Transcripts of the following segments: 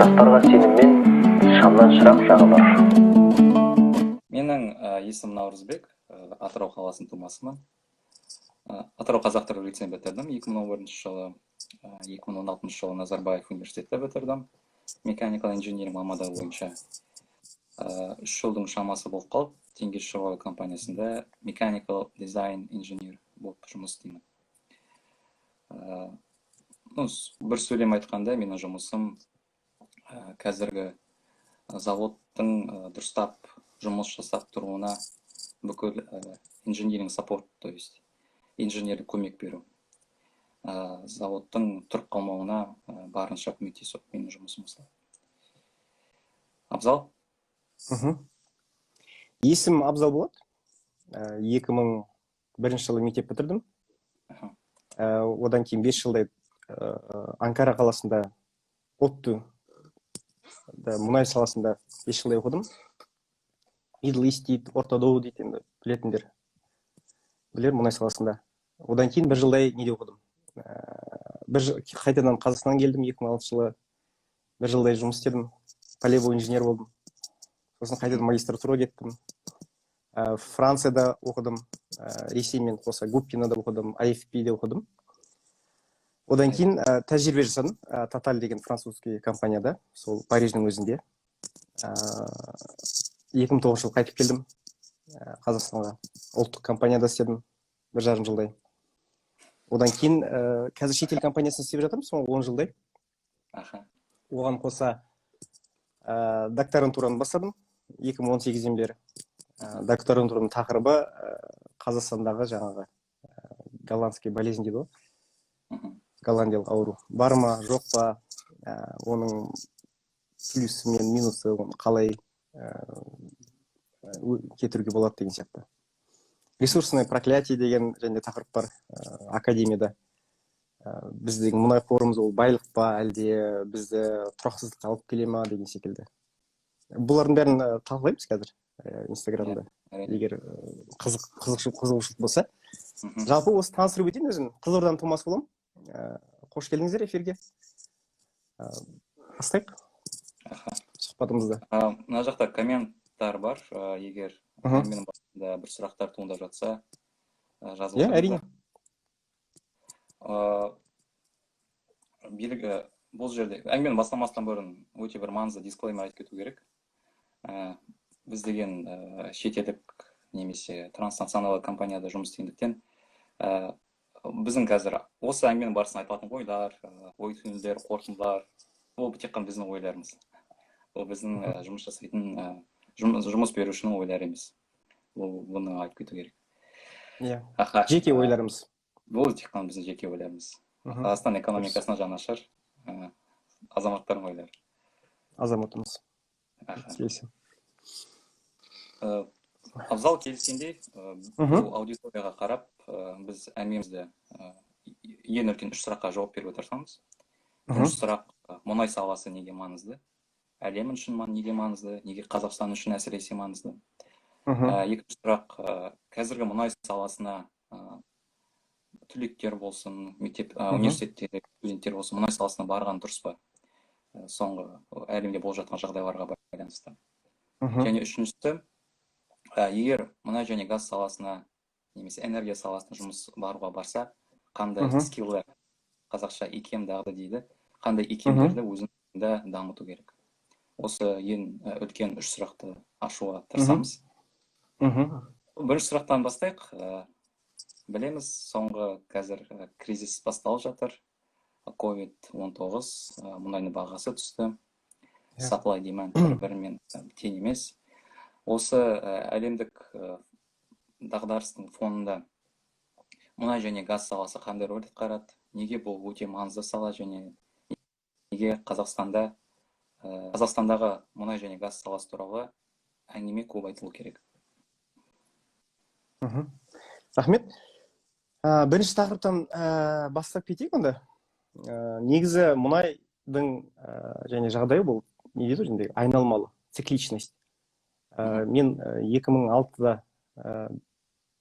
жастарға сеніммен шамнан шырақ жағы бар. Менің есімім Наурызбек, Атырау қаласының тумасымын. Атырау қазақ түрік лицейін бітірдім 2011 жылы. 2016 жылы Назарбаев университетті бітірдім. Mechanical Engineering мамандығы бойынша 3 жылдың шамасы болып қалып, Теңгеш Шоғай компаниясында Mechanical Design Engineer болып жұмыс істеймін. Бір сөйлем айтқанда, менің жұмысым қазіргі заводтың дұрыстап жұмыс жасап тұруына бүкіл инженеринг саппорт, то есть инженерлік көмек беру. Заводтың тұрып қалмауына барынша көмектесу менің жұмысым осылай. Абзал? Есім Абзал болады. 2001 жылы мектеп бітірдім. Одан кейін 5 жылдай Анкара қаласында ОТТУ мұнай саласында 5 жылдай оқыдым. Middle East дейді, Ортадоу дейді, енді білетіндер білер мұнай саласында. Одан кейін 1 жылдай неде оқыдым. Қайтадан Қазақстаннан келдім 2006 жылы. 1 жылдай жұмыс істедім. Полевой инженер болдым. Сосын қайтадан магистратура кеттім. Францияда оқыдым. Ресеймен қоса Губкинада оқыдым, IFP-де оқыдым. Одан кейін тәжірибе жасадым. Total деген французский компанияда, сол Париждің өзінде. 2009 жылы қайтып келдім Қазақстанға. Ұлттық компанияда істедім 1,5 жылдай. Одан кейін қазір шетел компаниясында істеп жатырмын, соңғы 10 жылдай. Оған қоса докторантураны бастадым 2018-ден бері. Докторантураның тақырыбы Қазақстандағы жаңағы голландский болезнь дейді ғой. Голландиялық ауру. Бар ма, жоқ па, оның плюсы мен минусы, оны қалай кетіруге болады деген сияқты. Ресурсное проклятие деген және тақырып бар академияда. Біздің мұнай қорымыз ол байлық па, әлде бізді тұрақсыздыққа алып келе ма деген секілді. Бұлардың бәрін талқылаймыз қазір Инстаграмда. Егер қызығушылық болса. Жалпы осы таныстырып өтейін өзім. Қызылорданың тумасы боламын. Қош келдіңіздер эфирге. Бастайық сұхбатымызды. Мына жақта комменттар бар. Егер менің басында бір сұрақтар туындап жатса, жазып отырыңыздар. Әрине. Бұл жерде әңгімені бастамастан бұрын өте бір маңызды дисклеймер айтып кету керек. Біз деген шетелдік немесе транснационалды компанияда жұмыс істегендіктен біздің қазір осы әңгіменің барысында айтылатын ойлар, ой-түйіндер, қорытындылар, ол тек қана біздің ойларымыз. Ол біздің жұмыс жасайтын жұмыс берушінің ойлары емес. Бұны айтып кету керек. Жеке ойларымыз. Бұл тек қана біздің жеке ойларымыз. Қазақстан экономикасына жанашыр азаматтардың ойлары. Азаматымыз. Келісем. Абзал келіскендей, бұл аудиторияға қарап, біз әңгімемізді ең үлкен 3 сұраққа жауап беріп отырсамыз. 3 сұрақ: мұнай саласы неге маңызды? Әлем үшін неге маңызды? Неге Қазақстан үшін әсіресе маңызды? Екінші сұрақ: қазіргі мұнай саласына түлектер болсын, мектеп, университеттегі студенттер болсын, мұнай саласына барған дұрыс па? Соңғы әлемде болып жатқан жағдайларға байланысты. Және үшіншісі, егер мұнай және газ саласына немесе энергия саласына жұмыс баруға барса, қандай скиллер, қазақша икем дағды дейді, қандай икемдерді өзінде дамыту керек? Осы ең үлкен 3 сұрақты ашуға тырысамыз. Бірінші сұрақтан бастайық. Білеміз, соңғы қазір кризис басталып жатыр. COVID-19, мұнайның бағасы түсті. Supply demand бір-бірімен тең емес. Осы әлемдік дағдарыстың фонында мұнай және газ саласы қандай рөл атқарады? Неге бұл өте маңызды сала және неге Қазақстандағы мұнай және газ саласы туралы әңгіме көп айтылу керек? Рахмет. Бірінші тақырыптан бастап кетейік онда. Негізі мұнайдың және жағдайы бұл не дейді өзінде айналмалы, цикличность. Мен 2006-да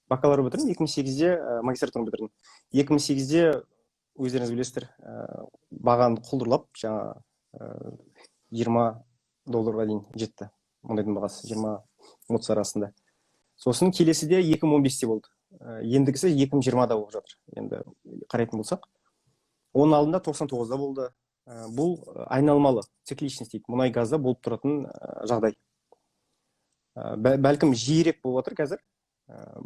бакалавр бітірдім, 2008-де магистратураны бітірдім. 2008-де өздеріңіз білесіздер, баған құлдырлап, жаңа $20 дейін жетті. Мұнайдың бағасы 20-30 арасында. Сосын келесіде 2015-те болды. Ендігісі 2020-да болып жатыр. Енді қарайтын болсақ, оның алдында 99-да болды. Бұл айналмалы цикличность дейді. Мұнай газда болып тұратын жағдай. Бәлкім жиірек болып отыр қазір.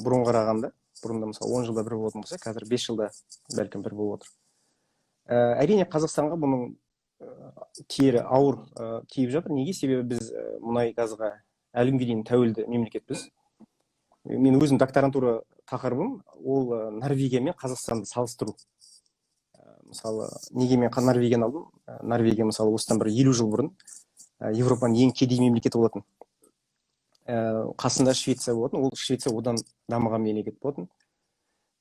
Бұрын қарағанда. Бұрында мысалы 10 жылда бір болатын болса, қазір 5 жылда бәлкім бір болып отыр. Әрине Қазақстанға бұның тиері ауыр тиіп жатыр. Неге? Себебі біз мұнай газға әлі күнге дейін тәуелді мемлекетпіз. Мен өзім докторантура тақырыбым ол Норвегия мен Қазақстанды салыстыру. Мысалы, неге мен Норвегияны алдым? Норвегия мысалы осыдан бір 50 жыл бұрын Европаның ең кедей мемлекеті болатын. Қасында Швеция болатын, ол Швеция одан дамыған мемлекет болатын.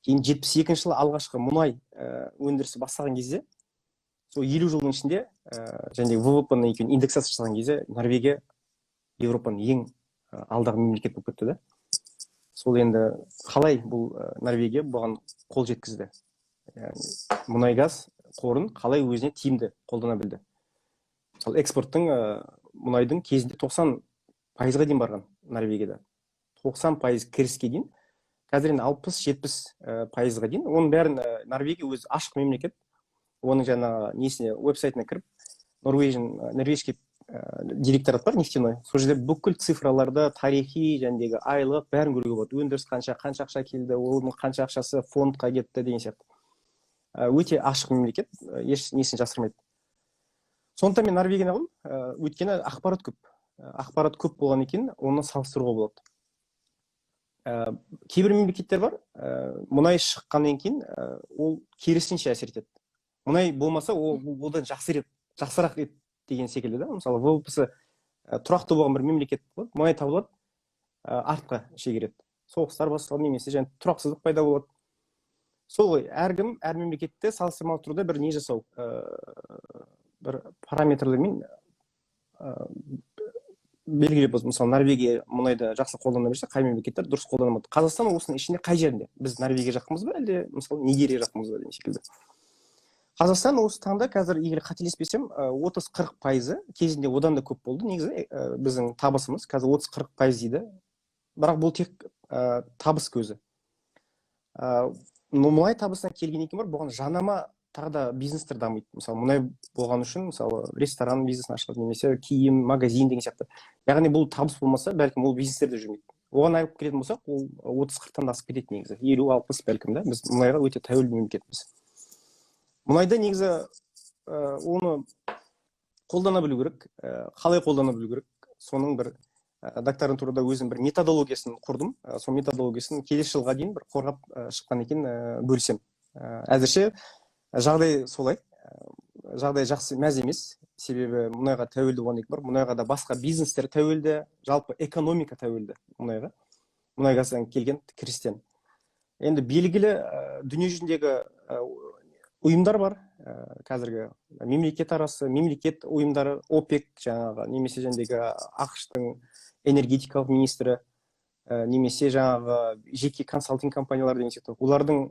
Кейін 72 жылы алғашқы мұнай өндірісі бастаған кезде, сол 50 жылдың ішінде және ВВП-ның екеуін индексация жасаған кезде Норвегия Европаның ең алдағы мемлекет болып кетті да. Сол енді қалай бұл Норвегия бұған қол жеткізді? Мұнай газ қорын қалай өзіне тиімді қолдана білді? Мысалы экспорттың мұнайдың кезінде 90%-ға дейін барған Норвегияда. 90% кіріске дейін, қазір енді 60-70%-ға дейін. Оның бәрін Норвегия өзі ашық мемлекет. Оның жаңа несіне веб-сайтына кіріп, норвежский директорат бар нефтяной. Сол жерде бүкіл цифраларды, тарихи жәндегі айлық бәрін көруге болады. Өндіріс қанша ақша келді, оның қанша ақшасы фондқа кетті деген сияқты. Өте ашық мемлекет, еш несін жасырмайды. Сондықтан мен Норвегияны алдым, өйткені ақпарат көп. Ақпарат көп болған екен, оны салыстыруға болады. Кейбір мемлекеттер бар, мұнай шыққаннан кейін ол керісінше әсер етеді. Мұнай болмаса, ол одан жақсырақ ет деген секілді да. Мысалы, ВВП-сы тұрақты болған бір мемлекет болады, мұнай табылады, артқа шегереді. Соғыстар басталады, немесе және тұрақсыздық пайда болады. Сол әркім, әр мемлекетте салыстырмалы тұруда бір не жасау, бір параметрлермен белгілеп болсын. Мысалы, Норвегия мұнайды жақсы қолдана берсе, қай мемлекеттер дұрыс қолданамады. Қазақстан осының ішінде қай жерінде? Біз Норвегия жаққымыз ба, әлде мысалы Нигерия жаққымыз ба деген секілді. Қазақстан осы таңда қазір егер қателеспесем 30-40% кезінде одан да көп болды. Негізі біздің табысымыз қазір 30-40% дейді. Бірақ бұл тек табыс көзі. Мұнай табысына келген екен бар, бұған жанама тағы да бизнестер дамиды. Мысалы, мұнай болған үшін, мысалы, ресторан бизнесін ашады, немесе киім, магазин деген сияқты. Яғни бұл табыс болмаса, бәлкім ол бизнестер де жүрмейді. Оған айырып келетін болсақ, ол 30-40-тан асып кетеді негізі. 50-60 бәлкім да. Біз мұнайға өте тәуелді мемлекетпіз. Мұнайда негізі оны қолдана білу керек, қалай қолдана білу керек. Соның бір докторантурада өзім бір методологиясын құрдым. Сол методологиясын келесі жылға дейін бір қорғап шыққан екен бөлсем. Әзірше жағдай солай. Жағдай жақсы мәз емес. Себебі мұнайға тәуелді болған екен бар. Мұнайға да басқа бизнестер тәуелді, жалпы экономика тәуелді мұнайға. Мұнай газдан келген кірістен. Енді белгілі дүние жүзіндегі ұйымдар бар, қазіргі мемлекет арасы, мемлекет ұйымдары, ОПЕК жаңағы, немесе жәндегі ақш-тың энергетикалық министрі, немесе жаңағы жеке консалтинг компаниялар деген сияқты. Олардың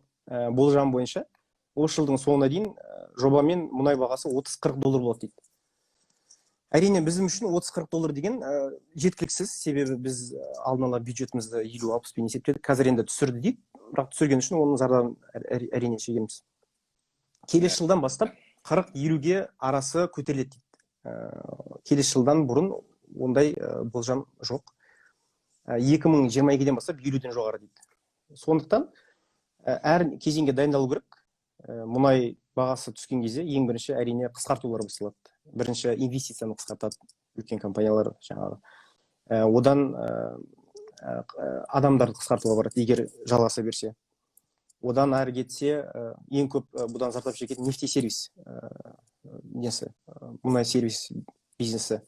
болжам бойынша, осы жылдың соңына дейін жобамен мұнай бағасы $30-40 болады дейді. Әрине біздің үшін $30-40 деген жеткіліксіз, себебі біз алдын ала бюджетімізді 50-60 есептедік. Қазір енді түсірді дейді, бірақ түсірген үшін оның зардабын әрине шегеміз. Келесі жылдан бастап 40-50-ге арасы көтеріледі дейді. Келесі жылдан бұрын ондай болжам жоқ. 2022-ден бастап 50-ден жоғары дейді. Сондықтан әр кезеңге дайындалу керек. Мұнай бағасы түскен кезде ең бірінші әрине қысқартулар басталады. Бірінші инвестицияны қысқартады үлкен компаниялар жаңағы. Одан адамдарды қысқартуға барады, егер жалғаса берсе. Одан әрі кетсе, ең көп бұдан зардап шекетін нефтесервис мұнай сервис бизнесі.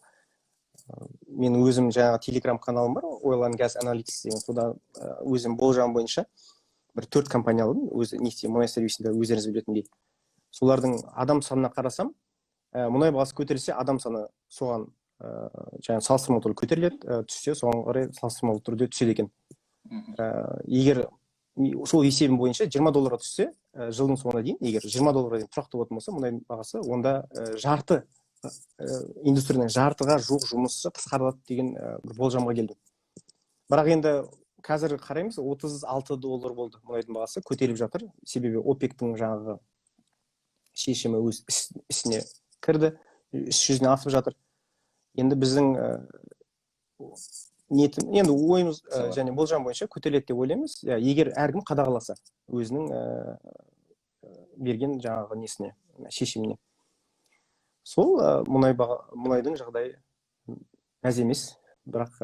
Мен өзім жаңағы телеграм каналым бар, Oil and Gas Analytics деген. Сода өзім болжам бойынша бір 4 компания алдым, өзі нефте мұнай сервисінде өздеріңіз білетіндей. Солардың адам санына қарасам, мұнай бағасы көтерілсе, адам саны соған жаңағы салыстырмалы түрде көтеріледі, түссе, соған қарай салыстырмалы түрде түседі екен. Егер сол есебім бойынша $20 түссе, жылдың соңына дейін, егер $20 дейін тұрақты болатын болса, мұнай бағасы, онда жарты индустрияның жартыға жуық жұмысы қысқарады деген бір болжамға келдім. Бірақ енді қазір қараймыз, $36 болды мұнайдың бағасы, көтеріліп жатыр. Себебі ОПЕК-тің жаңағы шешімі өз ісіне кірді, іс жүзіне асып жатыр. Енді біздің ниетім, енді ойымыз және болжам бойынша көтеріледі деп ойлаймыз. Егер әркім қадағаласа өзінің берген жаңағы несіне, шешіміне. Сол мұнайдың жағдайы мәз емес, бірақ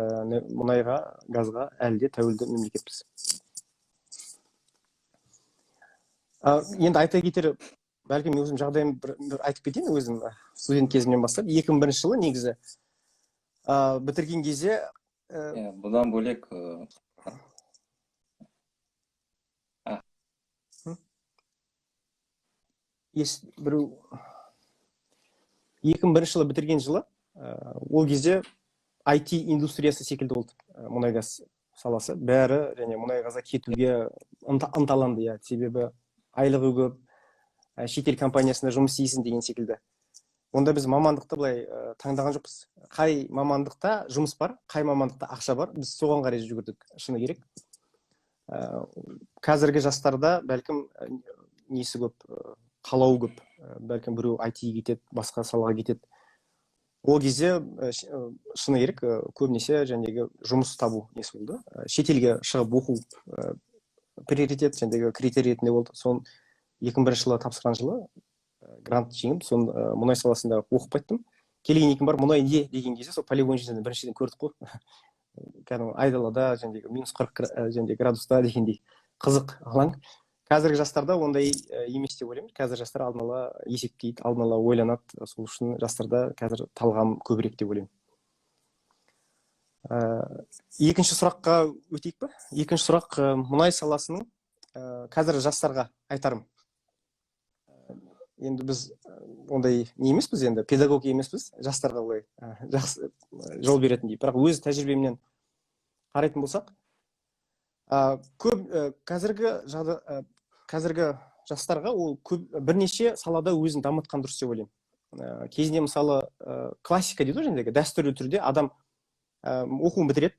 мұнайға, газға әлі де тәуелді мемлекетпіз. Енді айта кетер, бәлкім өзім жағдайым бір айтып кетейін, өзім студент кезімнен бастап 2001 жылы негізі бітірген кезде бұдан бөлек біреу 2001 жылы бітірген жылы ол кезде IT индустриясы секілді болды, мұнай-газ саласы. Бәрі және мұнай-газға кетуге ынталанды, себебі айлығы көп, шетел компаниясында жұмыс істейсің деген секілді. Онда біз мамандықты былай таңдаған жоқпыз. Қай мамандықта жұмыс бар, қай мамандықта ақша бар, біз соған қарай жүгірдік, шыны керек. Қазіргі жастарда бәлкім несі көп, қалау көп, бәлкім біреу IT-ге кетеді, басқа салаға кетеді. Ол кезде шыны керек, көбінесе жәндегі жұмыс табу несі болды. Шетелге шығып оқу приоритет, жәндегі критерий ретінде болды. Сон 2001 жылы тапсырған жылы грант жеңіп, сон мұнай саласында оқып қайттым. Келген екім бар, мұнай не деген кезде, сол полигон жерден біріншіден көрдік қой. Кәдімгі айдалада, жәндегі -40 градуста дегендей қызық алаң. Қазіргі жастарда ондай емес деп ойлаймын. Қазір жастар алдын ала есептейді, алдын ала ойланады. Сол үшін жастарда қазір талғам көбірек деп ойлаймын. Екінші сұраққа өтейік пе? Екінші сұрақ, мұнай саласының қазір жастарға айтарым. Енді біз ондай не емеспіз, енді педагог емеспіз, жастарға олай жақсы жол беретіндей. Бірақ өз тәжірибемнен қарайтын болсақ, қазіргі жастарға ол бірнеше салада өзін дамытқан дұрыс деп ойлаймын. Кезінде мысалы классика дейді, жәндегі дәстүрлі түрде адам оқуын бітіреді,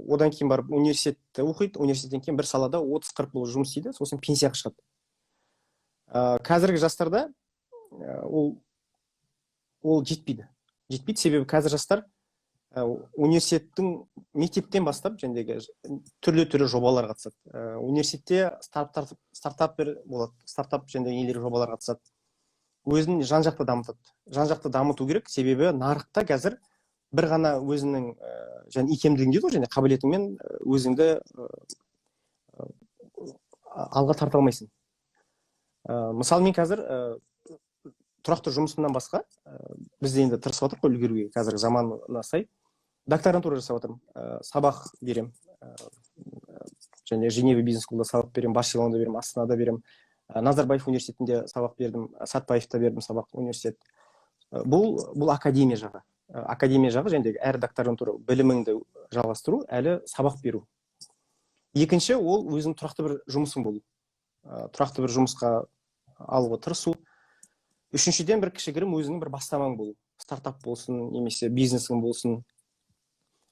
одан кейін барып университетті оқиды, университеттен кейін бір салада 30-40 жыл жұмыс істейді, сосын пенсияға шығады. Қазіргі жастарда ол жетпейді. Жетпейді, себебі қазір жастар университеттің мектептен бастап жәндегі түрлі жобалар қатысады. Университетте стартап болады, стартап жәндегі нелер жобалар қатысады. Өзін жан-жақты дамытады. Жан-жақты дамыту керек, себебі нарықта қазір бір ғана өзінің икемділігін дейді, және қабілетіңмен өзіңді алға тарта алмайсың. Мысалы, мен қазір тұрақты жұмысымнан басқа, бізде енді тырысып отырмын үлгеруге, қазіргі заманына сай докторантура жасап отырмын, сабақ берем, және Женева бизнес-скулда сабақ берем, Барселонада берем, Астанада берем, Назарбаев университетінде сабақ бердім, Сатпаевта бердім сабақ университет. Бұл академия жағы. Академия жағы жәндегі әр докторантура біліміңді жалғастыру, әлі сабақ беру. Екінші, ол өзің тұрақты бір жұмысың болу. Тұрақты бір жұмысқа алуға тырысу. Үшіншіден, бір кішігірім өзінің бір бастамаң болу. Стартап болсын, немесе бизнесің болсын.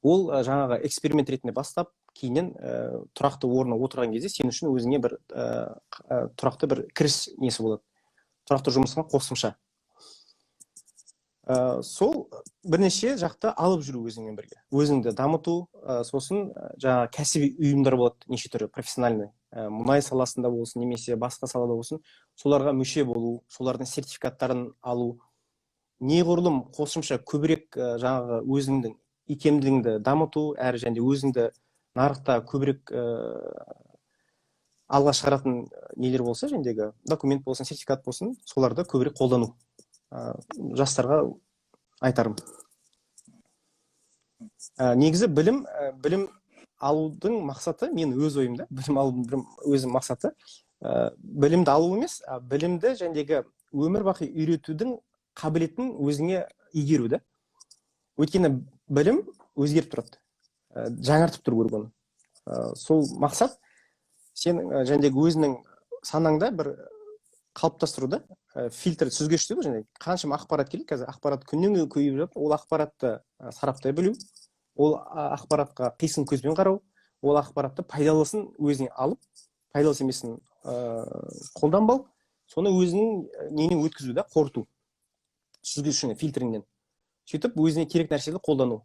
Ол жаңағы эксперимент ретінде бастап, кейіннен тұрақты орнына отырған кезде сен үшін өзіңе бір тұрақты бір кіріс несі болады. Тұрақты жұмысыңа қосымша. Сол бірнеше жақты алып жүру өзіңмен бірге. Өзіңді дамыту, сосын жаңа кәсіби ұйымдар болады, неше түрі профессиональный. Мұнай саласында болсын, немесе басқа салада болсын, соларға мүше болу, солардың сертификаттарын алу. Неғұрлым қосымша көбірек жаңағы өзіңдің икемділігіңді дамыту, әрі және өзіңді нарықта көбірек алға шығаратын нелер болса, жәндегі документ болсын, сертификат болсын, соларды көбірек қолдану. Жастарға айтарым. Негізі білім алудың мақсаты, мен өз ойымда, білім алудың өзім мақсаты, білімді алу емес, білімді жәндегі өмір бақи үйретудің қабілетін өзіңе игеруді. Өйткені білім өзгеріп тұрады, жаңартып тұру керек оны. Сол мақсат сен жәндегі өзінің санаңда бір қалыптастыруды, фильтр сүзгіш дейді ғой, және қаншама ақпарат келеді қазір, ақпарат күннен күнге көбейіп жатыр. Ол ақпаратты сараптай білу, ол ақпаратқа қисын көзбен қарау, ол ақпаратты пайдалысын өзіне алып, пайдалысы емесін қолданбау, соны өзінің нені өткізу да, қорыту сүзгішіне, фильтрінен. Сөйтіп өзіне керек нәрсені қолдану.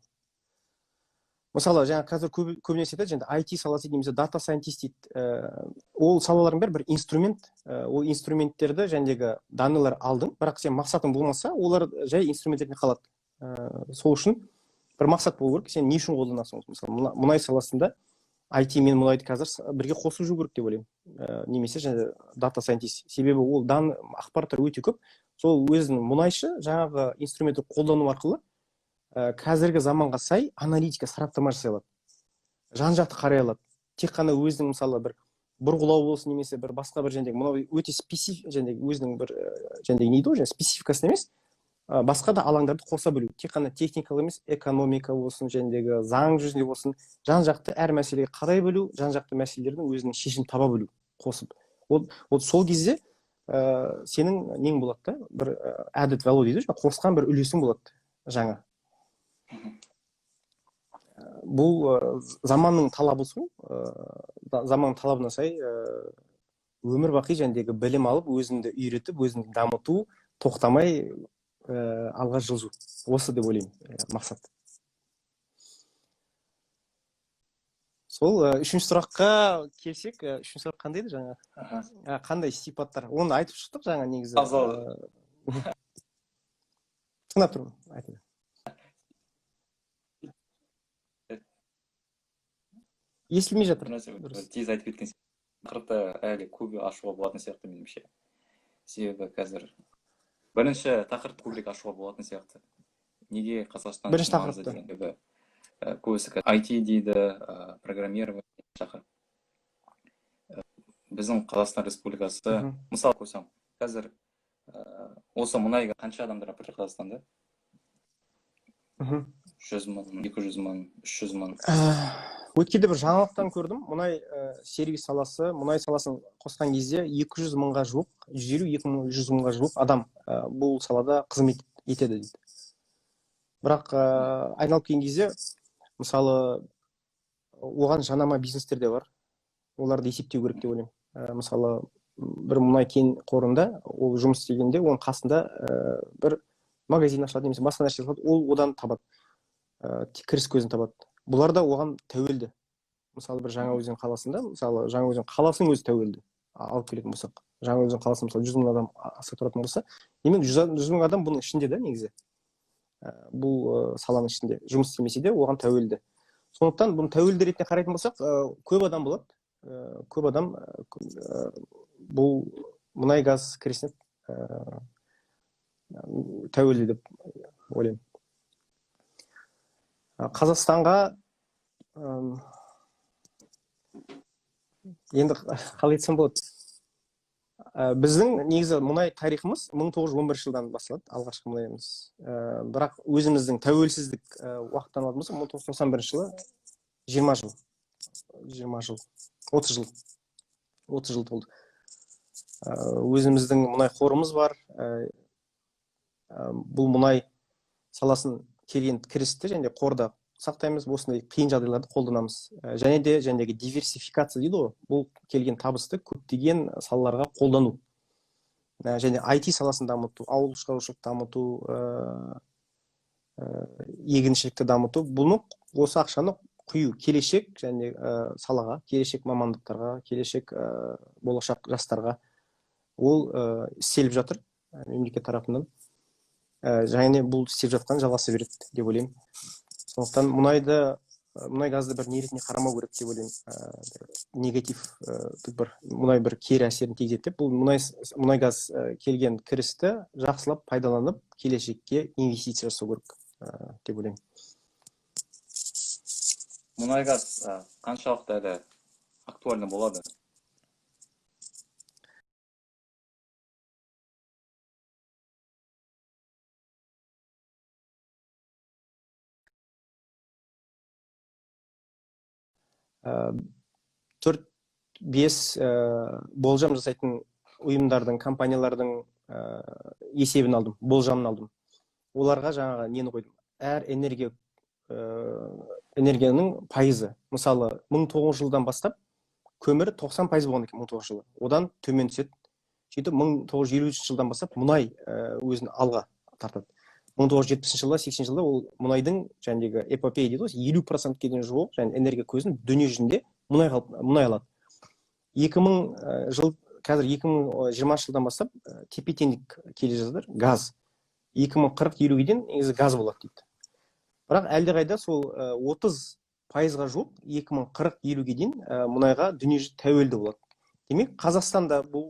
Мысалы, жаңа қазір көбінесе айтады, жаңа IT саласы дейді, немесе дата сайентист дейді. Ол салалардың бір инструмент, ол инструменттерді жәндегі данылар алдың, бірақ сен мақсатың болмаса, олар жай инструменттеріне қалады. Сол үшін бір мақсат болу керек, сен не үшін қолданасың? Мысалы, мұнай саласында IT мен мұнайды қазір бірге қосып жүру керек деп ойлаймын. Немесе жаңа дата сайентист. Себебі ол ақпараттар өте көп. Сол өзінің мұнайшы жаңағы инструментті қолдану арқылы қазіргі заманға сай аналитика, сараптама жасай алады. Жан-жақты қарай алады. Тек қана өзінің мысалы бір бұрғылау болсын, немесе бір басқа бір жәндегі мынау өте жәндегі өзінің бір жәндегі не дейді ғой, спецификасын емес, басқа да алаңдарды қоса білу. Тек қана техникалық емес, экономика болсын, жәндегі заң жүзінде болсын, жан-жақты әр мәселеге қарай білу, жан-жақты мәселелердің өзінің шешім таба білу қосып. Ол сол кезде сенің нең болады да, бір added value дейді, қосқан бір үлесің болады жаңа. Бұл заманның талабы сол, заманның талабына сай өмір бақи жәндегі білім алып, өзіңді үйретіп, өзіңді дамыту, тоқтамай алға жылжу. Осы деп ойлаймын мақсат. Сол үшінші сұраққа келсек, үшінші сұрақ қандай еді жаңа? Қандай сипаттар? Оны айтып шықтық жаңа негізі. Тыңдап тұрмын, айтып. Естілмей жатыр. Тез айтып кеткен тақырыпты әлі көп ашуға болатын сияқты меніңше. Себебі қазір бірінші тақырыпты көбірек ашуға болатын сияқты. Неге Қазақстан бірінші тақырыпты дегенде көбісі IT дейді, программирование шақырып. Біздің Қазақстан Республикасы, мысалы қойсам, қазір осы мұнайға қанша адамдар апарып Қазақстанда? 100 мың, 200 мың, 300 мың. Өткенде бір жаңалықтан көрдім, мұнай сервис саласы, мұнай саласын қосқан кезде 200 мыңға жуық, 150-200 мыңға жуық адам бұл салада қызмет етеді дейді. Бірақ айналып келген кезде, мысалы, оған жанама бизнестер де бар, оларды есептеу керек деп ойлаймын. Мысалы, бір мұнай кен қорында ол жұмыс істегенде, оның қасында бір магазин ашады, немесе басқа нәрсе ашады, ол одан табады, кіріс көзін табады. Бұлар да оған тәуелді. Мысалы, бір Жаңаөзен қаласында, мысалы, Жаңаөзен қаласының өзі тәуелді. Алып келетін болсақ, Жаңаөзен қаласы мысалы 100 мың адам аса тұратын болса, демек 100 мың адам бұның ішінде де негізі. Бұл саланың ішінде жұмыс істемесе де оған тәуелді. Сондықтан бұны тәуелді ретінде қарайтын болсақ, көп адам болады. Көп адам бұл мұнай газ кірісіне тәуелді деп ойлаймын. Қазақстанға енді қалай айтсам болады, біздің негізі мұнай тарихымыз 1911 жылдан басталады, алғашқы мұнайымыз. Бірақ өзіміздің тәуелсіздік уақыттан алатын болсақ, 1991 жылы 20 жыл 30 жыл толды. Өзіміздің мұнай қорымыз бар. Бұл мұнай саласын келген кірісті және қорда сақтаймыз, осындай қиын жағдайларды қолданамыз. Және де жәндегі диверсификация дейді ғой, бұл келген табысты көптеген салаларға қолдану. Және IT саласын дамыту, ауыл шаруашылық дамыту, егіншілікті дамыту, бұны осы ақшаны құю келешек және салаға, келешек мамандықтарға, келешек болашақ жастарға ол істеліп жатыр мемлекет тарапынан. Және бұл істеп жатқан жалғаса береді деп ойлаймын. Сондықтан мұнай газды бір не ретінде қарамау керек деп ойлаймын. Негатив мұнай бір кері әсерін тигізеді деп, бұл мұнай газ келген кірісті жақсылап пайдаланып, келешекке инвестиция жасау керек деп ойлаймын. Мұнай газ қаншалықты әлі актуальны болады? Төрт-бес болжам жасайтын ұйымдардың, компаниялардың есебін алдым, болжамын алдым. Оларға жаңағы нені қойдым. Әр энергияның пайызы. Мысалы, 1900 жылдан бастап көмір 90% болған екен 1900 жылы. Одан төмен түседі. Сөйтіп 1953 жылдан бастап мұнай өзін алға тартады. 1970 жылда, 80 жылда ол мұнайдың жаңағы эпопея дейді ғой, 50%-ке дейін жуық және энергия көзін дүние жүзінде мұнай алады. 2000 жыл, қазір 2020 жылдан бастап тепе-теңдік келе жатыр, газ. 2040-50-ге дейін негізі газ болады дейді. Бірақ әлдеқайда сол 30%-ға жуық 2040-50-ге дейін мұнайға дүние жүзі тәуелді болады. Демек, Қазақстанда бұл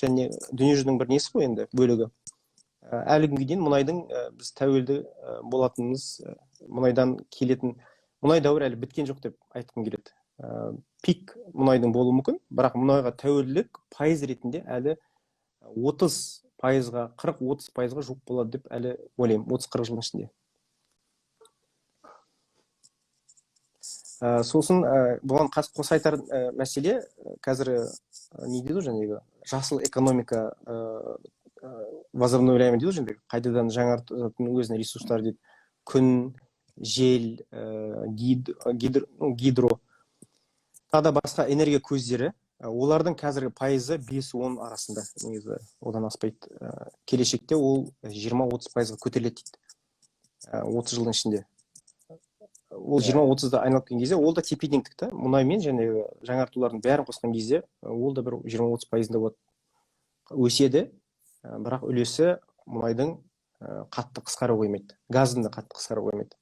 және дүние жүзінің бір несі ғой енді бөлігі. Әлі күнге дейін мұнайдың біз тәуелді болатынымыз, мұнайдан келетін, мұнай дәуірі әлі біткен жоқ деп айтқым келеді. Пик мұнайдың болуы мүмкін, бірақ мұнайға тәуелділік пайыз ретінде әлі 30%-ға, 40-30%-ға жуық болады деп әлі ойлаймын, 30-40 жылдың ішінде. Сосын бұған қоса айтар мәселе, қазір не дейді жаңағы жасыл экономика возобновляемый дейді жаңағы қайтадан жаңартатын өзінің ресурстар дейді. Күн, жел, гидро, тағы да басқа энергия көздері, олардың қазіргі пайызы 5-10 арасында, негізі одан аспайды. Келешекте ол 20-30%-ға көтеріледі дейді. 30 жылдың ішінде. Ол 20-30-да айналып кеткен кезде, ол да тепе-теңдікті, мұнаймен және жаңартулардың бәрін қосқан кезде, ол да бір 20-30%-да болады. Өседі, бірақ үлесі мұнайдың қатты қысқара қоймайды. Газдың да қатты қысқара қоймайды.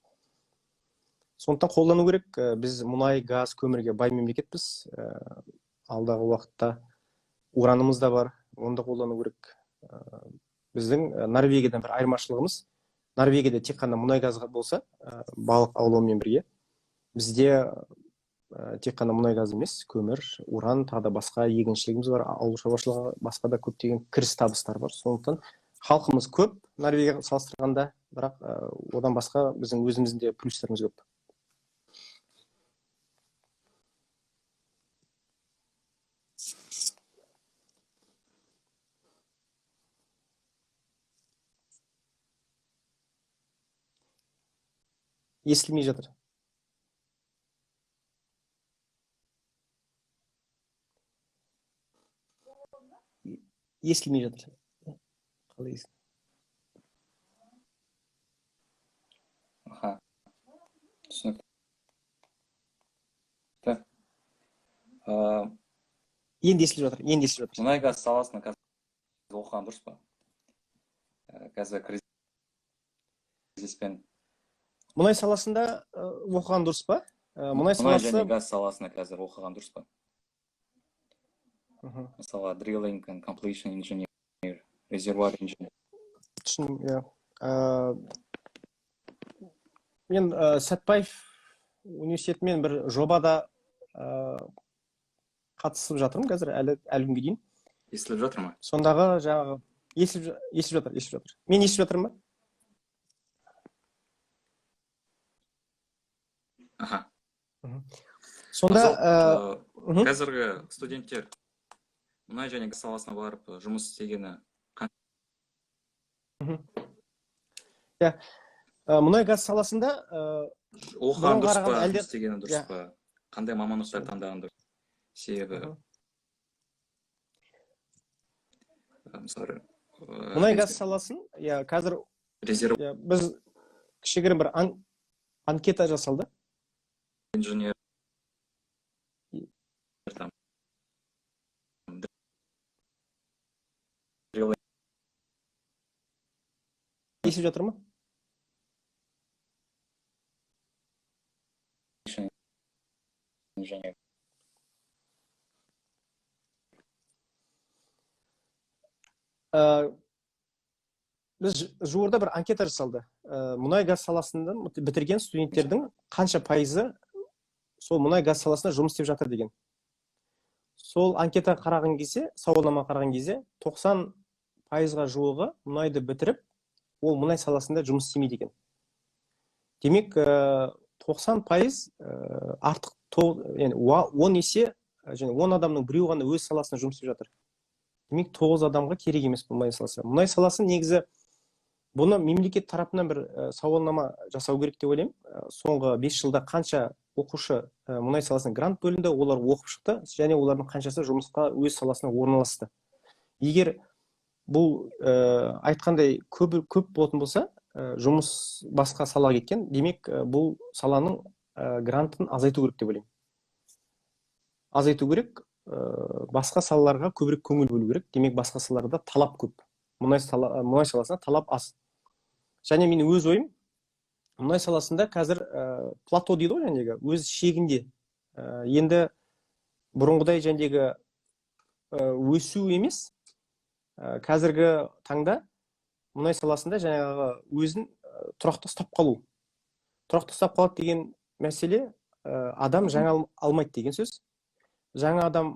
Сондықтан қолдану керек. Біз мұнай, газ, көмірге бай мемлекетпіз. Алдағы уақытта уранымыз да бар, оны да қолдану керек. Біздің Норвегиядан бір айырмашылығымыз, Норвегияда тек қана мұнай газға болса, балық аулаумен бірге, бізде тек қана мұнай газ емес, көмір, уран, тағы да басқа егіншілігіміз бар, ауыл шаруашылығы, басқа да көптеген кіріс табыстар бар. Сондықтан халқымыз көп Норвегияға салыстырғанда, бірақ одан басқа біздің өзіміздің де плюстарымыз көп. Естілмей жатыр. Естілмей жатыр. Қалай естілмей? Аха. Түсінікті. Енді естіліп жатыр, енді естіліп жатыр. Мұнай газ саласына қазір оқыған дұрыс па? Қазір кризиспен. Мұнай саласында оқыған дұрыс па? Мұнай және газ саласына қазір оқыған дұрыс па? Мысалы, drilling and completion engineer, reservoir engineer. Мен Сәтбаев университетімен бір жобада қатысып жатырмын қазір әлі күнге дейін. Естіліп жатыр ма? Сондағы жаңағы естіліп жатыр. Мен естіліп жатырмын ба? Аха. Сонда қазіргі студенттер мұнай және газ саласына барып жұмыс істегені мұнай газ саласында оқыған дұрыс па, жұмыс істегені дұрыс па? Қандай мамандықтар таңдаған дұрыс? Себебі мұнай газ саласын, қазір біз кішігірім бір анкета жасалды. Инженер естіп жатыр ма? Біз жуырда бір анкета жасалды. Мұнай газ саласында бітірген студенттердің қанша пайызы сол мұнай газ саласында жұмыс істеп жатыр деген. Сол анкета қараған кезде, сауалнама қараған кезде 90%-ға жуығы мұнайды бітіріп, ол мұнай саласында жұмыс істемейді екен. Демек, 90% артық, 10 есе, 10 адамның біреу ғана өз саласында жұмыс істеп жатыр. демек 9 адамға керек емес бұл мұнай саласы. Мұнай саласы негізі бұны мемлекет тарапынан бір сауалнама жасау керек деп ойлаймын. Соңғы 5 жылда қанша оқушы мұнай саласына грант бөлінді, олар оқып шықты, және олардың қаншасы жұмысқа өз саласына орналасты. Егер бұл айтқандай көп болатын болса, жұмыс басқа салаға кеткен, демек бұл саланың грантын азайту керек деп ойлаймын. Азайту керек, басқа салаларға көбірек көңіл бөлу керек. Демек басқа салаларда талап көп. Мұнай саласына талап аз. Және менің өз ойым, мұнай саласында қазір плато дейді ғой, жәндегі өз шегінде. Енді бұрынғыдай жәндегі өсу емес, қазіргі таңда мұнай саласында жаңағы өзін тұрақты ұстап қалу. Тұрақты ұстап қалады деген мәселе адам жаңа алмайды деген сөз. Жаңа адам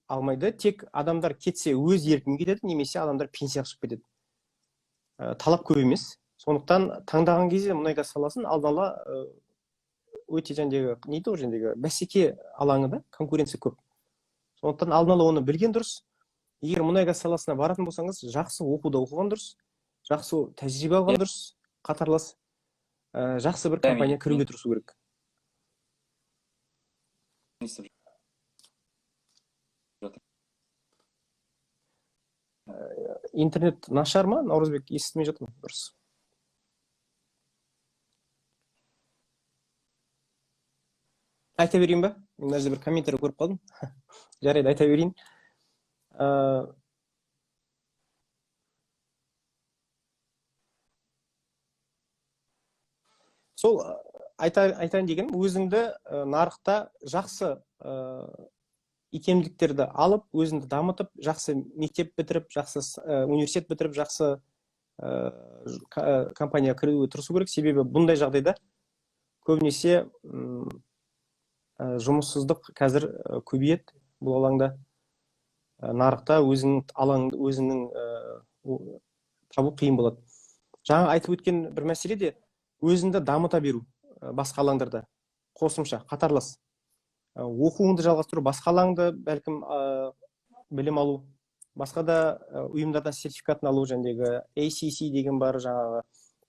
алмайды, тек адамдар кетсе өз еркін кетеді, немесе адамдар пенсияға шығып кетеді. Талап көп емес. Сондықтан таңдаған кезде мұнай газ саласын алдын ала өте жәндегі, нейді ғой жәндегі, бәсеке алаңы да, конкуренция көп. Сондықтан алдын ала оны білген дұрыс. Егер мұнай газ саласына баратын болсаңыз, жақсы оқуда оқыған дұрыс, жақсы тәжірибе алған дұрыс, қатарлас, жақсы бір компания кіруге тырысу керек. Интернет нашар ма, Наурызбек, естімей жатырмын, дұрыс. Айта берейін ба? Мен мына жерде бір комментарий көріп қалдым. Жарайды, айта берейін. Сол айтайын деген, өзіңді нарықта жақсы икемдіктерді алып, өзіңді дамытып, жақсы мектеп бітіріп, жақсы университет бітіріп, жақсы компания кіруге тырысу керек. Себебі бұндай жағдайда көбінесе жұмыссыздық қазір көбейеді бұл алаңда. Нарықта өзіңнің табу қиын болады. Жаңа айтып өткен бір мәселе де өзіңді дамыта беру басқа алаңдарда, қосымша, қатарлас. Оқуыңды жалғастыру, басқа алаңды бәлкім білім алу, басқа да ұйымдардан сертификатын алу, жәндегі ACC деген бар жаңағы.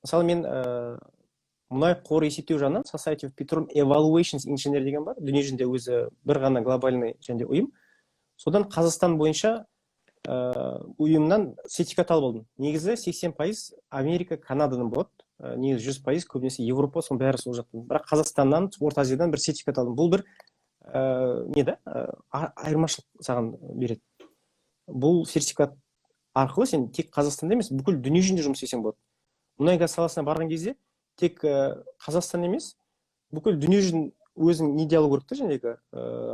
Мысалы мен мұнай қоры есептеу жағынан Society of Petroleum Evaluations Engineer деген бар, дүниежүзінде өзі бір ғана глобальный және ұйым. Содан Қазақстан бойынша ұйымнан сертификат алып алдым. Негізі 80% Америка, Канададан болады, негізі 100% көбінесе Европа, соның бәрі сол жақтан. Бірақ Қазақстаннан, Орта Азиядан бір сертификат алдым. Бұл бір айырмашылық саған береді. Бұл сертификат арқылы сен тек Қазақстанда емес, бүкіл дүние жүзінде жұмыс істесең болады. Мұнай газ саласына барған кезде тек Қазақстан емес, бүкіл дүние жүзін өзің неде алу керек, жәндегі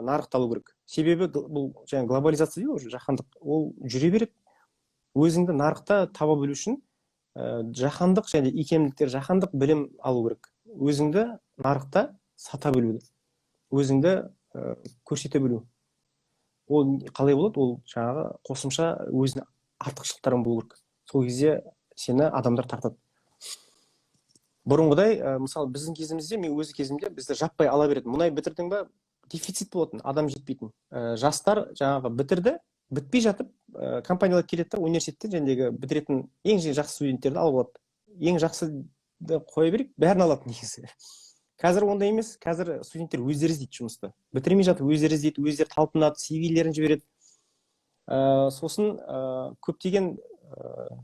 нарықты алу керек. Себебі бұл жаңа глобализация дейді ғой, жаһандық, ол жүре береді. Өзіңді нарықта таба білу үшін жаһандық және икемдіктер, жаһандық білім алу керек. Өзіңді нарықта сата білуді, өзіңді көрсете білу. Ол қалай болады? Ол жаңағы қосымша өзіне артықшылықтарың болу керек. Сол кезде сені адамдар тартады. Бұрынғыдай, мысалы біздің кезімізде, мен өзі кезімде бізді жаппай ала береді. Мұнай бітірдің ба, дефицит болатын, адам жетпейтін. Жастар жаңағы бітірді, бітпей жатып, компаниялар келеді, университеттен жәндегі бітіретін ең жақсы студенттерді алып алады. Ең жақсыды қоя берейік, бәрін алады негізі. Қазір ондай емес, қазір студенттер өздері іздейді жұмысты. Бітірмей жатып өздері іздейді, өздері талпынады, CV-лерін жібереді. Сосын көптеген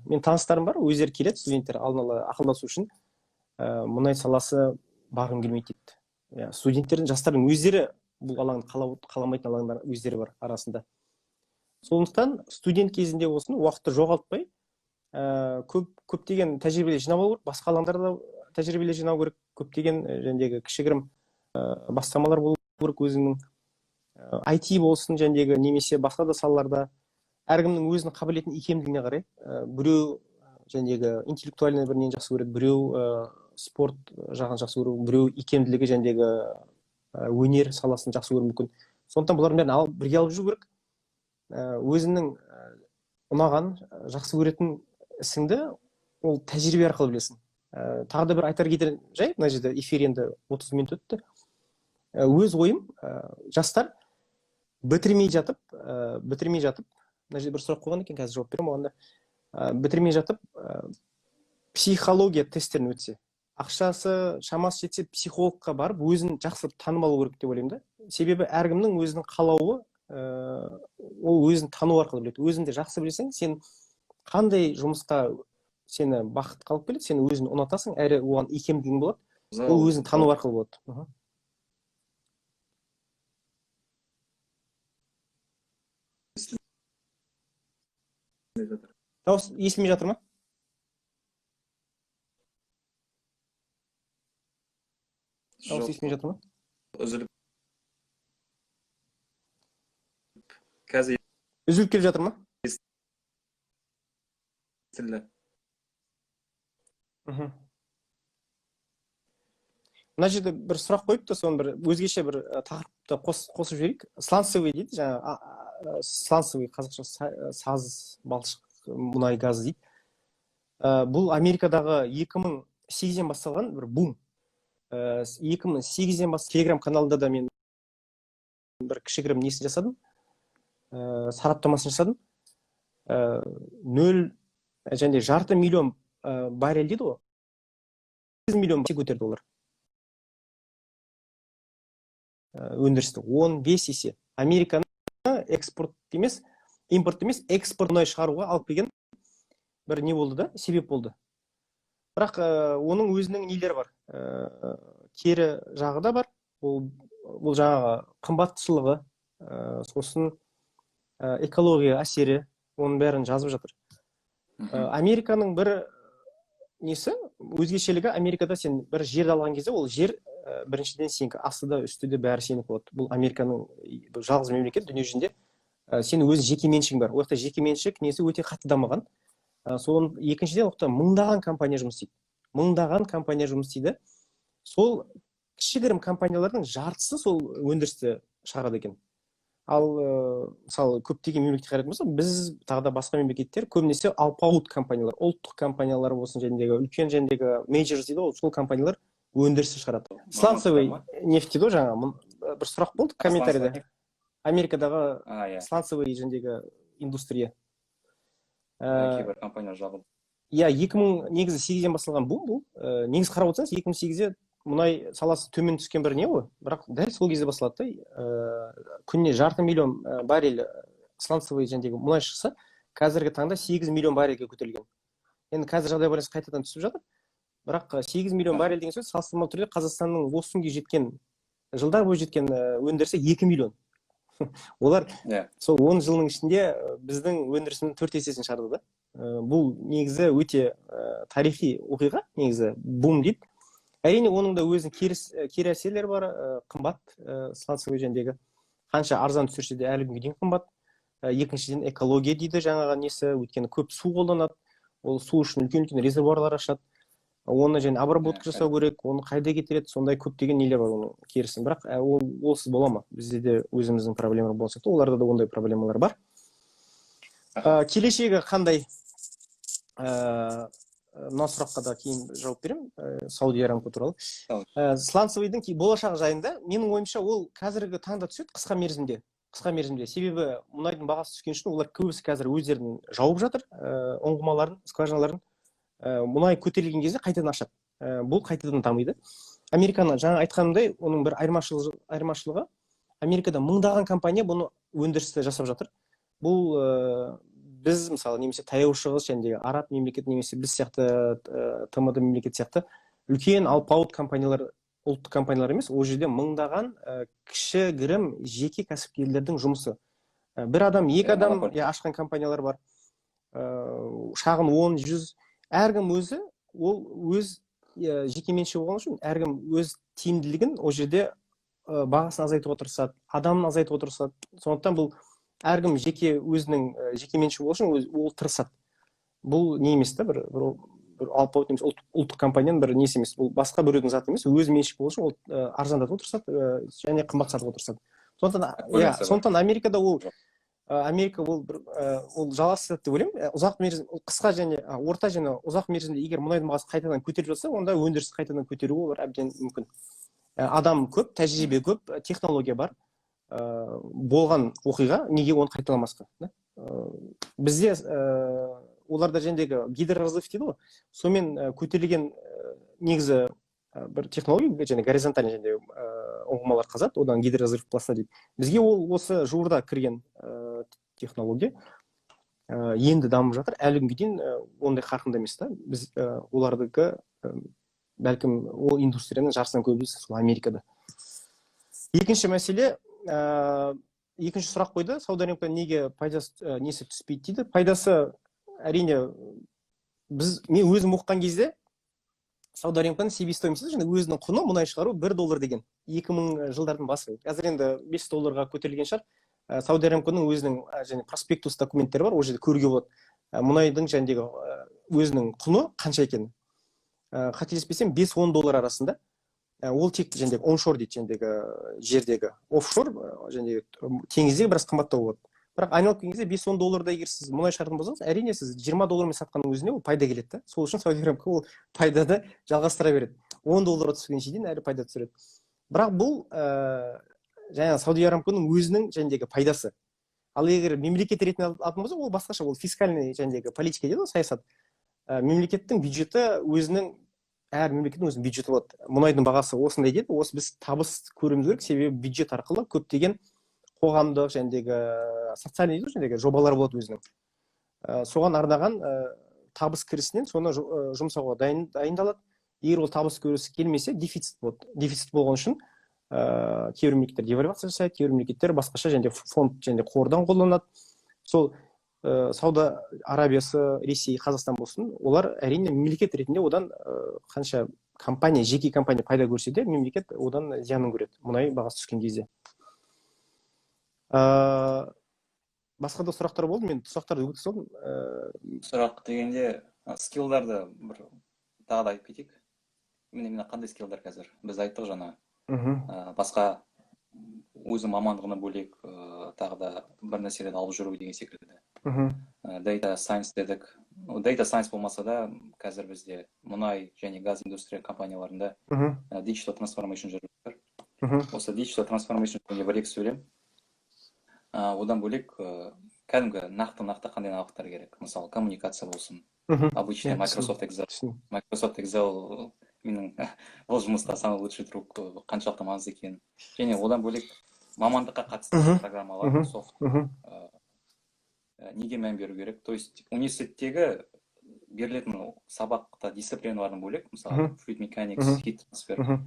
мен таныстарым бар, өздері келеді, студенттер алдын ала ақылдасу үшін. Мұнай саласы бағым келмейді дейді. Студенттердің, жастардың өздері бұл алаңды қаламайтын алаңдар өздері бар арасында. Сондықтан студент кезінде болсын, уақытты жоғалтпай, көптеген тәжірибелер жинап алу керек, басқа алаңдарда тәжірибелер жинау керек, көптеген жәндегі кішігірім бастамалар болу керек өзіңнің. IT болсын жәндегі, немесе басқа да салаларда әркімнің өзінің қабілетін икемдігіне қарай, біреу жәндегі интеллектуальный бірінен жақсы көреді, біреу спорт жағын жақсы көру, біреу икемділігі жәндегі өнер саласын жақсы көру мүмкін. Сондықтан бұлардың бәрін бірге алып жүру керек. Өзіңнің ұнаған, жақсы көретін ісіңді ол тәжірибе арқылы білесің. Тағы да бір айтар кетер жай, мына жерде эфир енді 30 минут өтті. Өз ойым, жастар бітірмей жатып, мына жерде бір сұрақ қойған екен, қазір жауап беремін оған да. Бітірмей жатып психология тесттерін өтсе, ақшасы шамасы жетсе психологқа барып өзін жақсы танып алу керек деп ойлаймын да. Себебі әркімнің өзінің қалауы, ол өзін тану арқылы біледі. Өзіңді жақсы білсең, сен қандай жұмысқа сені бақыт қалып келеді, сен өзін ұнатасың, әрі оған икемдігің болады. Ол өзін тану арқылы болады. Дауыс естілмей жатыр ма? Дауыс естілмей жатыр ма? Үзіліп. Қазір Үзіліп келіп жатыр ма? естілді. Мына жерде бір сұрақ қойыпты, соны бір өзгеше бір тақырыпты қосып жіберейік. Сланцевый дейді, жаңа сланцевый, қазақша саз, балшық, мұнай газы дейді. Бұл Америкадағы 2008-ден басталған бір бум. 2008-ден бастап Телеграм каналында да мен бір кішігірім несін жасадым, сараптамасын жасадым. 0,5 миллион баррель дейді ғой. 8 миллион көтерді олар. Өндірісті 15 есе. Американы экспорт емес, импорт емес, экспорт мұнай шығаруға алып келген бір не болды да, себеп болды. Бірақ оның өзінің нелері бар. Кері жағы да бар. Бұл жаңағы қымбатшылығы, сосын экология әсері, оның бәрін жазып жатыр. Американың бір несі, өзгешелігі, Америкада сен бір жерді алған кезде, ол жер біріншіден сенікі, астыда, үстіде бәрі сенікі болады. Бұл Американың жалғыз мемлекет, дүние жүзінде сен өз жеке меншігің бар. Ол жақта жеке меншік несі өте қатты дамыған. Соның екіншіден оқта мыңдаған компания жұмыс істейді. Мыңдаған компания жұмыс істейді. Сол кішігірім компаниялардың жартысы сол өндірісті шығарады екен. Ал мысалы көптеген мемлекетке қарайтын болсақ, біз тағы да басқа мемлекеттер көбінесе алпауыт компаниялар, ұлттық компаниялар болсын, жәндегі үлкен жәндегі мейджор дейді ғой, сол компаниялар өндірісті шығарады. Сланцевый нефть дейді ғой, жаңа бір сұрақ болды комментарийде. Америкадағы сланцевый жәндегі индустрия. Кейбір компания жағы. Иә, 2008-ден басталған бұл. Негіз қарап отырсаңыз, 2008-де мұнай саласы төмен түскен бір не ғой, бірақ дәл сол кезде басталады. Күніне 0,5 миллион баррель сланцевый жәндегі мұнай шықса, қазіргі таңда 8 миллион баррельге көтерілген. Енді қазір жағдай байланысты қайтадан түсіп жатыр. Бірақ 8 миллион баррель деген сөз салыстырмалы түрде Қазақстанның осы күнге жеткен, жылдар бойы жеткен өндірісі 2 миллион. Олар сол 10 жылның ішінде біздің өндірісінің 4 есесін шығарды да. Бұл негізі өте тарихи оқиға, негізі бум дейді. Әрине, оның да өзінің кері әсерлері бар, қымбат, сланцевый жәндегі. Қанша арзан түсірсе де әлі күнге дейін қымбат. Екіншіден экология дейді жаңағы несі, өйткені көп су қолданады. Ол су үшін үлкен резервуарлар ашады. Оны және обработка жасау керек, оны қайда кетіреді, сондай көптеген нелер бар оның керісін. Бірақ олсыз бола ма? Бізде де өзіміздің проблемалар болса, оларда да ондай проблемалар бар. Келешегі қандай? Мына сұраққа да кейін жауап беремін, Сауд Арамко туралы. Сланцевыйдың болашағы жайында менің ойымша ол қазіргі таңда түседі қысқа мерзімде. Себебі мұнайдың бағасы түскен үшін олар көбісі қазір өздерін жауып жатыр, ұңғымаларын, скважиналарын. Мұнай көтерілген кезде қайтадан ашады. Бұл қайтадан дамиды. Американы жаңа айтқанымдай, оның бір айырмашылығы, Америкада мыңдаған компания бұны өндірісті жасап жатыр. Бұл біз мысалы немесе таяу шығыс жәндегі араб мемлекет немесе біз сияқты ТМД мемлекет сияқты үлкен алпауыт компаниялар, ұлттық компаниялар емес, ол жерде мыңдаған кішігірім жеке кәсіпкерлердің жұмысы. Бір адам, екі адам ашқан компаниялар бар. Шағын 10-100, әркім өзі, ол өз жеке меншігі болған үшін, әркім өз тиімділігін ол жерде бағасын азайтуға тырысады, адамын азайтуға тырысады. Сондықтан бұл әркім жеке өзінің жеке меншігі болған үшін ол тырысады. Бұл не емес та, бір алпауыт немесе ұлттық компанияның бір несі емес, бұл басқа біреудің заты емес, өз меншігі болған үшін ол арзандатуға тырысады және қымбат сатуға тырысады. Сондықтан Америкада Америка ол жалғасады деп ойлаймын. Ұзақ мерзім, қысқа және орта және ұзақ мерзімде егер мұнайдың бағасы қайтадан көтеріліп жатса, онда өндірісті қайтадан көтеруі олар әбден мүмкін. Адам көп, тәжірибе көп, технология бар. Болған оқиға, неге оны қайталамасқа? бізде оларда жәндегі гидроразрыв дейді ғой, сонымен көтерілген негізі бір технология, және горизонтальный жәндегі ұңғымалар қазады, одан гидроразрыв пласта дейді. Бізге ол осы жуырда кірген технология енді дамып жатыр, әлі күнге дейін ондай қарқынды емес та. Біз олардікі бәлкім ол индустрияның жартысынан көбісі сол Америкада. Екінші мәселе, екінші сұрақ қойды, Сауд Арабиясының неге пайдасы несі түспейді дейді. Пайдасы әрине мен өзім оқыған кезде Сауд Арабиясының себестоимости және өзінің құны мұнай шығару $1 деген 2000 жылдардың басы. Қазір енді $5 көтерілген шығар. Сауд Арабиясының өзінің және проспектус документтері бар, ол жерде көруге болады. Мұнайдың жәндегі өзінің құны қанша екенін. Қателеспесем $5-10 арасында. Ол тек жәндегі оншор дейді, жәндегі жердегі. Офшор жәндегі теңіздегі біраз қымбаттау болады. Бірақ айналып келген кезде $5-10 егер сіз мұнай шығаратын болсаңыз, әрине сіз $20 сатқанның өзіне ол пайда келеді да. Сол үшін Сауд Арабиясы ол пайданы жалғастыра береді. $10 түскенше дейін әлі пайда түсіреді. Бірақ бұл жаңа Сауд Арабиясының өзінің жәндегі пайдасы. Ал егер мемлекет ретінде алатын болсақ, ол басқаша, ол фискальный жәндегі политика дейді ғой, саясат. Мемлекеттің бюджеті өзінің әр мемлекеттің өзінің бюджеті болады. Мұнайдың бағасы осындай дейді, осы біз табыс көруіміз керек, себебі бюджет арқылы көптеген қоғамдық жәндегі социальный жәндегі жобалар болады өзінің. Соған арнаған табыс кірісінен соны жұмсауға дайындалады. Егер ол табыс көрісі келмесе, дефицит болады. Дефицит болған үшін кейбір мемлекеттер девальвация жасайды, кейбір мемлекеттер басқаша және фонд және қордан қолданады. Сол Сауд Арабиясы, Ресей, Қазақстан болсын, олар әрине мемлекет ретінде одан қанша компания, жеке компания пайда көрсе де, мемлекет одан зиянын көреді, мұнай бағасы түскен кезде. Басқа да сұрақтар болды, мен сұрақтарды өте салдым. Сұрақ дегенде, скиллдарды бір тағы да айтып кетейік. Міне қандай скиллдар қазір? Біз айттық жаңа. Басқа өзі мамандығына бөлек тағы да бір нәрселерді алып жүру деген секілді. Data science дедік. Data science болмаса да қазір бізде мұнай және газ индустрия компанияларында digital transformation жүріп жатыр. Осы digital transformation жөнінде бір-екі сөйлем. Одан бөлек кәдімгі нақты қандай навыктар керек. Мысалы коммуникация болсын. Обычный Microsoft Excel менің ол жұмыста самый лучший друг қаншалықты маңызды екен. Және одан бөлек мамандыққа қатысты программалар, софт. Неге мән беру керек? То есть университеттегі берілетін сабақта дисциплиналардың бөлек, мысалы fluid mechanics, heat transfer.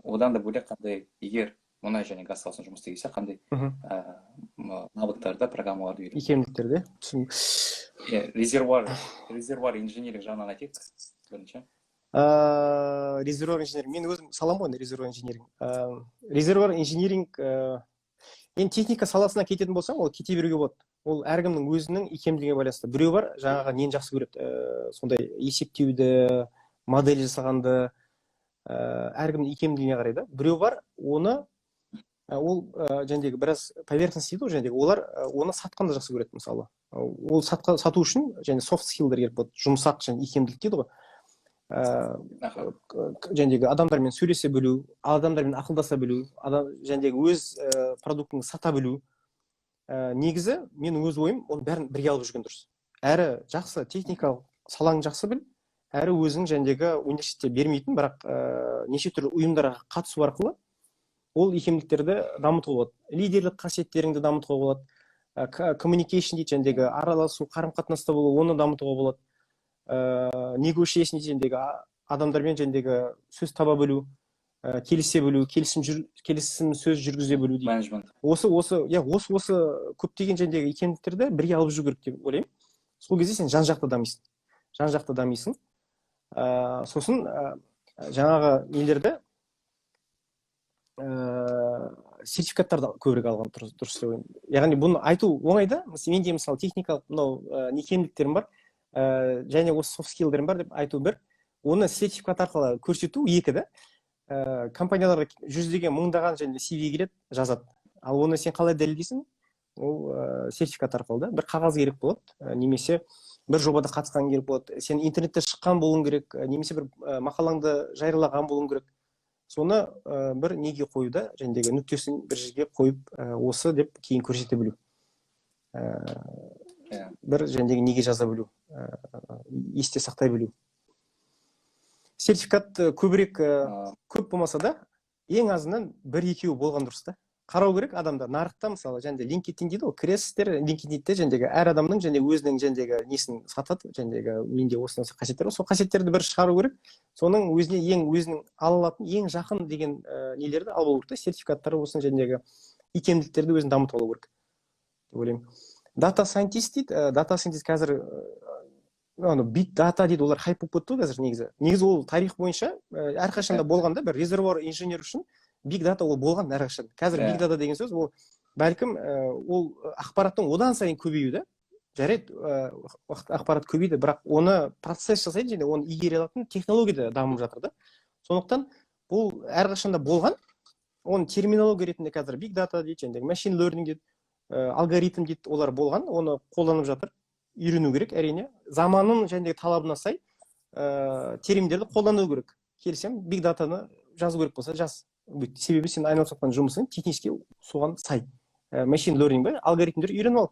Одан да бөлек қандай, егер мұнай және газ саласында жұмыс істегенде қандай навыктарды, программаларды үйренеді. Икемдіктерді. Резервуар инженеринг жағынан айтайық бірінші. Резервуар инженеринг. Мен өзім салам ғой резервуар инженеринг. Резервуар инженеринг енді техника саласына кететін болсаң, ол кете беруге болады. Ол әркімнің өзінің икемділігіне байланысты. Біреу бар, жаңағы нені жақсы көреді, сондай есептеуді, модель жасағанды, әркімнің икемділігіне қарайды. Біреу бар, оны ол жәндегі біраз поверхность дейді ғой, жәндегі олар оны сатқанды жақсы көреді мысалы. Ол сату үшін және soft skillдер керек болады, жұмсақ және икемділік дейді ғой. Жәндегі адамдармен сөйлесе білу, адамдармен ақылдаса білу, жәндегі өз продуктын сата білу. Негізі менің өз ойым, оны бәрін бірге алып жүрген дұрыс. Әрі жақсы техникалық салаң жақсы біл, әрі өзің жәндегі университетте бермейтін, бірақ неше түрлі ұйымдарға қатысу арқылы ол икемдіктерді дамытуға болады. Лидерлік қасиеттеріңді дамытуға болады. Communication дейді, жәндегі араласу, қарым-қатынаста болу, оны дамытуға болады. Negotiation дейді, жәндегі адамдармен жәндегі сөз таба білу, келісе білу, келісім сөз жүргізе білу дейді. Менеджмент. Осы көптеген жәндегі икемдіктерді бірге алып жүру керек деп ойлаймын. Сол кезде сен жан-жақты дамисың. Сосын жаңағы нелерді сертификаттарды көбірек алған дұрыс деп ойлаймын. Яғни бұны айту оңай да, менде мысалы техникалық мынау икемдіктерім бар, және осы soft skillдерім бар деп айту бір, оны сертификат арқылы көрсету екі да. Компанияларға жүздеген мыңдаған және CV келеді, жазады. Ал оны сен қалай дәлелдейсің? Ол сертификат арқылы да. Бір қағаз керек болады, немесе бір жобада қатысқан керек болады. Сен интернетте шыққан болуың керек, немесе бір мақалаңды жариялаған болуың керек. Соны бір неге қоюда, жәндегі нүктесін бір жерге қойып, осы деп кейін көрсете білу. бір неге жаза білу, есте сақтай білу. Сертификат көбірек көп болмаса да, ең азынан бір екеуі болған дұрыс та. Қарау керек адамда нарықта мысалы LinkedIn дейді ғой, кіресіздер LinkedIn-де әр адамның өзінің несін сатады, менде осы қасиеттер бар, сол қасиеттерді бір шығару керек. Соның өзінің ала алатын ең жақын деген нелерді алу керек та, сертификаттары болсын, икемділіктерді өзін дамытып алу керек деп ойлаймын. Data scientist дейді, data scientist қазір big data дейді, олар хайп болып кетті ғой қазір негізі. Негізі ол тарих бойынша әрқашанда болған да, бір резервуар инженер үшін big data ол болған әрқашан. Қазір big data деген сөз ол бәлкім ол ақпараттың одан сайын көбеюі да. Жарайды, ақпарат көбейді, бірақ оны процесс жасайды және оны игере алатын технология да дамып жатыр да. Сондықтан бұл әрқашанда болған. Оның терминология ретінде қазір big data дейді, machine learning дейді, алгоритм дейді, олар болған, оны қолданып жатыр. Үйрену керек, әрине. Заманның талабына сай терминдерді қолдану керек. Келсем, big datаны жазу керек болса, жаз. Себебі сен айналысып жатқан жұмысың технически соған сай. Machine learning ба, алгоритмдер үйреніп ал.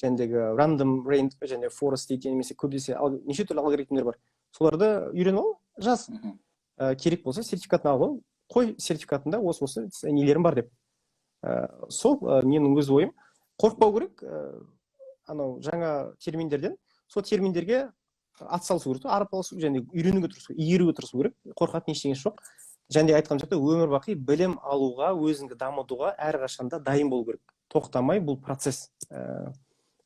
Random range forest дейді, немесе көбдесе неше түрлі алгоритмдер бар. Соларды үйреніп ал, жаз. Керек болса сертификатын ал, қой сертификатында осы нелерім бар деп. Сол менің өз ойым. Қорықпау керек, анау жаңа терминдерден, сол терминдерге атсалысу керек, арпалысу, үйренуге тырысу, игеруге тырысу керек. Қорқатын ештеңесі жоқ. Айтқан жақта өмір бақи білім алуға, өзіңді дамытуға әрқашанда дайын болу керек. Тоқтамай, бұл процесс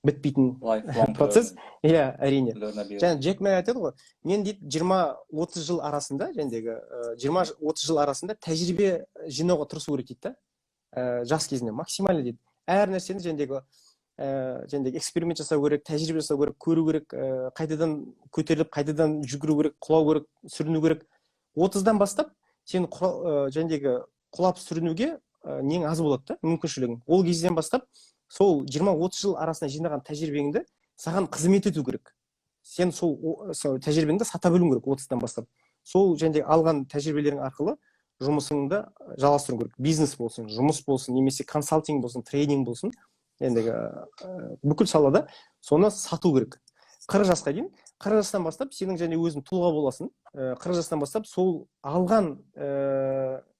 бітпейтін процесс. Иә, әрине. Джек Ма айтады ғой, мен дейді 20-30 жыл арасында, 20-30 жыл арасында тәжірибе жинауға тырысу керек дейді да. Жас кезінде максимально дейді. Әр нәрсені эксперимент жасау керек, тәжірибе жасау керек, көру керек, қайтадан көтеріліп, қайтадан жүгіру керек, құлау керек, сүріну керек. 30-дан бастап сен құлап сүрінуге нең аз болады да, мүмкіншілігің. Ол кезден бастап сол 20-30 жыл арасында жинаған тәжірибеңді саған қызмет ету керек. Сен сол тәжірибеңді сата білуің керек 30-дан бастап. Сол алған тәжірибелерің арқылы жұмысыңды жалғастыру керек. Бизнес болсын, жұмыс болсын, немесе консалтинг болсын, трейнинг болсын, бүкіл салада соны сату керек. 40 жасқа дейін, 40 жастан бастап сенің өзің тұлға боласың. 40 жастан бастап сол алған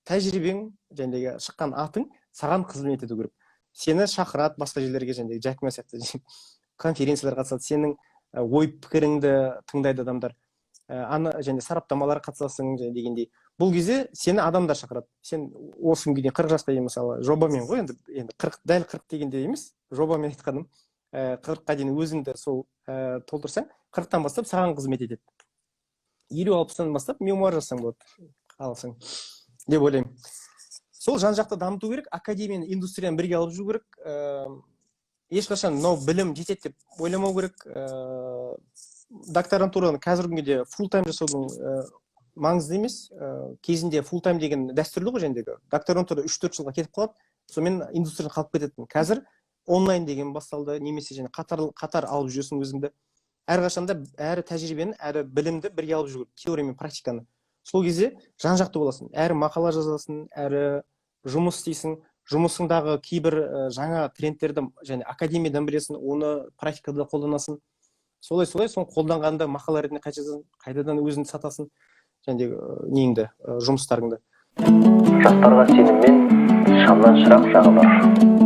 тәжірибең, шыққан атың саған қызмет ету керек. Сені шақырады басқа жерлерге, Джек Ма сияқты конференцияларға қатысады, сенің ой пікіріңді тыңдайды адамдар. Сараптамаларға қатысасың дегендей. Бұл кезде сені адамдар шақырады. Сен осы күнге дейін 40 жасқа дейін мысалы жобамен ғой, енді 40 дәл 40 дегенде емес, жобамен айтқаным. 40-қа дейін өзіңді сол толтырсаң, 40-тан бастап саған қызмет етеді. 50-60-тан бастап мемуар жазсаң болады, қаласаң деп ойлаймын. Сол жан-жақты дамыту керек, академияны, индустрияны бірге алып жүру керек. Ешқашан мынау білім жетеді деп ойламау керек. Докторантураны қазіргі күнде full time жасаудың маңызды емес. Кезінде full time деген дәстүрлі ғой, докторантура 3-4 жылға кетіп қалады, сонымен индустрияны қалып кететін. Қазір онлайн деген басталды, немесе қатар алып жүресің өзіңді. Әрқашанда әрі тәжірибені, әрі білімді бірге алып жүру, теория мен практиканы. Сол кезде жан-жақты боласың. Әрі мақала жазасың, әрі жұмыс істейсің. Жұмысыңдағы кейбір жаңа трендтерді академиядан білесің, оны практикада қолданасың. Солай соны қолданғанда мақала ретінде қайтадан өзіңді сатасың, неңді, жұмыстарыңды. Жастарға сеніммен шамнан шырақ жағы бар.